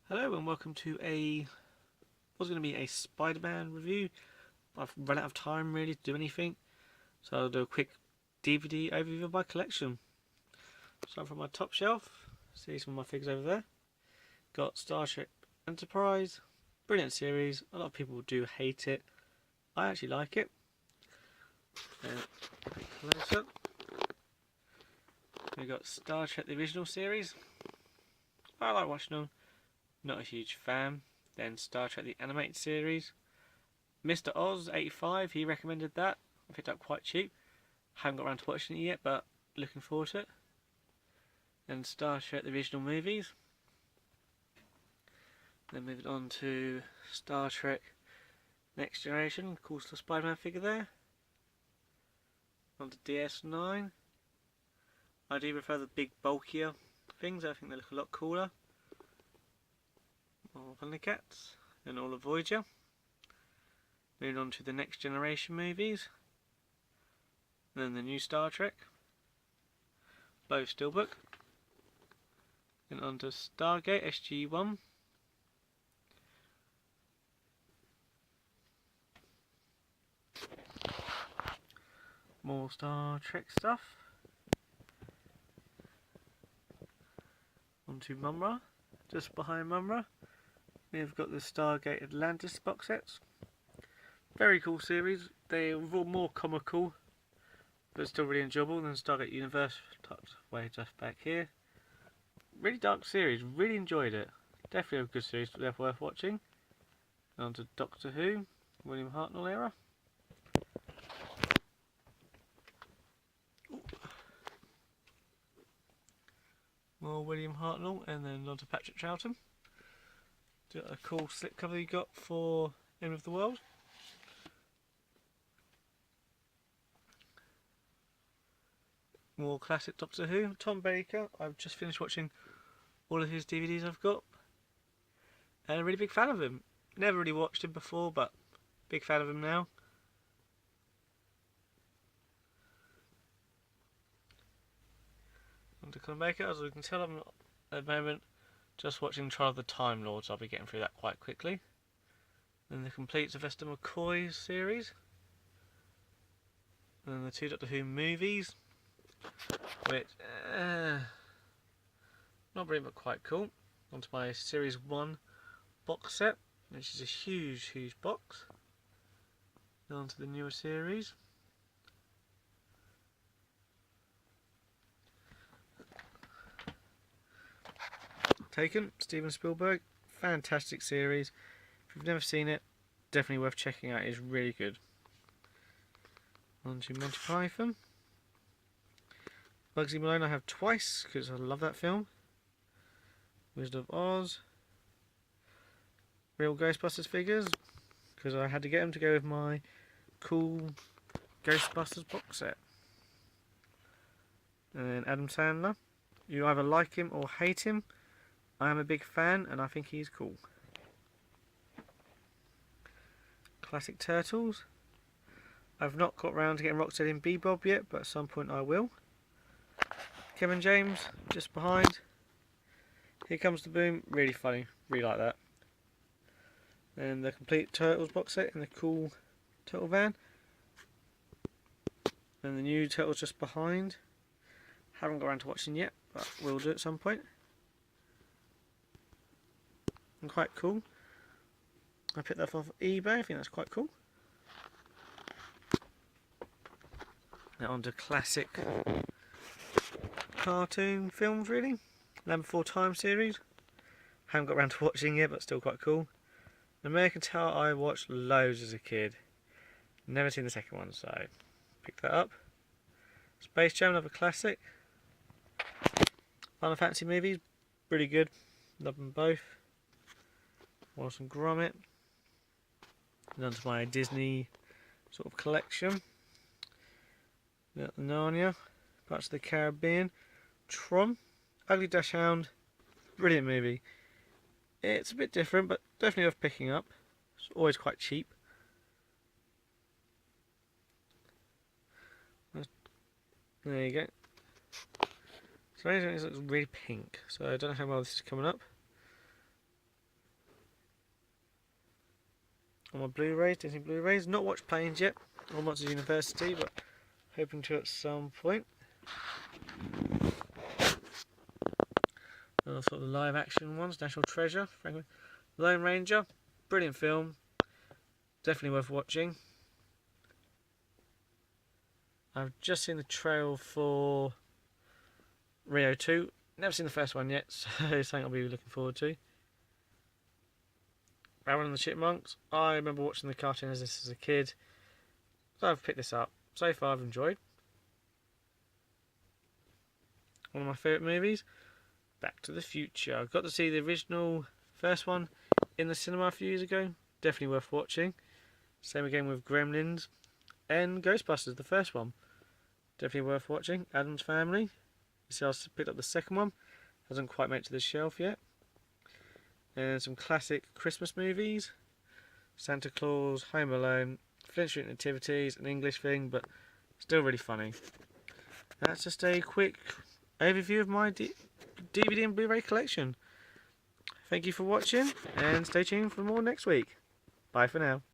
Hello and welcome to what's going to be a Spider-Man review. I've run out of time really to do anything, so I'll do a quick DVD overview of my collection. Starting from my top shelf, see some of my figures over there. Got Star Trek Enterprise, brilliant series. A lot of people do hate it. I actually like it. Close up. We've got Star Trek the original series. I like watching them. Not a huge fan. Then Star Trek the animated series. Mr. Oz 85, he recommended that. I picked up quite cheap. Haven't got around to watching it yet, but looking forward to it. Then Star Trek the original movies. Then moving on to Star Trek Next Generation. Of course, the Spider-Man figure there. On to DS9. I do prefer the big bulkier things. I think they look a lot cooler. All Thundercats and all of Voyager. Moving on to the Next Generation movies. And then the new Star Trek. Both Steelbook. Then on to Stargate SG-1. More Star Trek stuff. On to Mumra. Just behind Mumra, we've got the Stargate Atlantis box sets. Very cool series. They're more comical, but still really enjoyable than Stargate Universe, tucked way just back here. Really dark series. Really enjoyed it. Definitely a good series. Definitely worth watching. On to Doctor Who, William Hartnell era. More William Hartnell, and then on to Patrick Troughton. Got a cool slipcover you got for End of the World. More classic Doctor Who, Tom Baker. I've just finished watching all of his DVDs I've got. And a really big fan of him. Never really watched him before, but big fan of him now. On to Tom Baker, as we can tell, I'm at the moment just watching Trial of the Time Lords. I'll be getting through that quite quickly. Then the complete Sylvester McCoy series. And then the two Doctor Who movies, which not brilliant but quite cool. Onto my Series 1 box set, which is a huge box. Then onto the newer series. Taken, Steven Spielberg, fantastic series. If you've never seen it, definitely worth checking out. It's really good. On to Monty Python. Bugsy Malone I have twice because I love that film. Wizard of Oz. Real Ghostbusters figures because I had to get them to go with my cool Ghostbusters box set. And then Adam Sandler. You either like him or hate him. I am a big fan and I think he's cool. Classic Turtles. I've not got round to getting Rocksteady and Bebop yet, but at some point I will. Kevin James, just behind. Here Comes the Boom, really funny, really like that. And the complete Turtles box set in the cool Turtle van. And the new Turtles just behind. Haven't got around to watching yet, but will do at some point. And quite cool. I picked that off eBay, I think that's quite cool. Now on to classic cartoon films really. Land Before Time series. Haven't got around to watching yet, but still quite cool. American Tail I watched loads as a kid. Never seen the second one, so picked that up. Space Jam, another classic. Final Fantasy movies, really good. Love them both. Wallace and Gromit. And on to my Disney sort of collection. Got Narnia, Parts of the Caribbean, Tron, Ugly Dash Hound, brilliant movie. It's a bit different, but definitely worth picking up. It's always quite cheap. There you go. So this looks really pink, so I don't know how well this is coming up. on my Blu-rays, Disney Blu-rays. Not watched Planes yet, or Monsters University, but hoping to at some point. Sort of the live action ones, National Treasure, frankly. Lone Ranger, brilliant film, definitely worth watching. I've just seen the trailer for Rio 2, never seen the first one yet, so something I'll be looking forward to. Alvin and the Chipmunks, I remember watching the cartoon as a kid, so I've picked this up. So far I've enjoyed. One of my favourite movies, Back to the Future. I got to see the original first one in the cinema a few years ago, definitely worth watching. Same again with Gremlins and Ghostbusters, the first one, definitely worth watching. Addams Family, you see I picked up the second one, hasn't quite made it to the shelf yet. And some classic Christmas movies, Santa Claus, Home Alone, Flint Street Nativities, an English thing, but still really funny. That's just a quick overview of my DVD and Blu-ray collection. Thank you for watching, and stay tuned for more next week. Bye for now.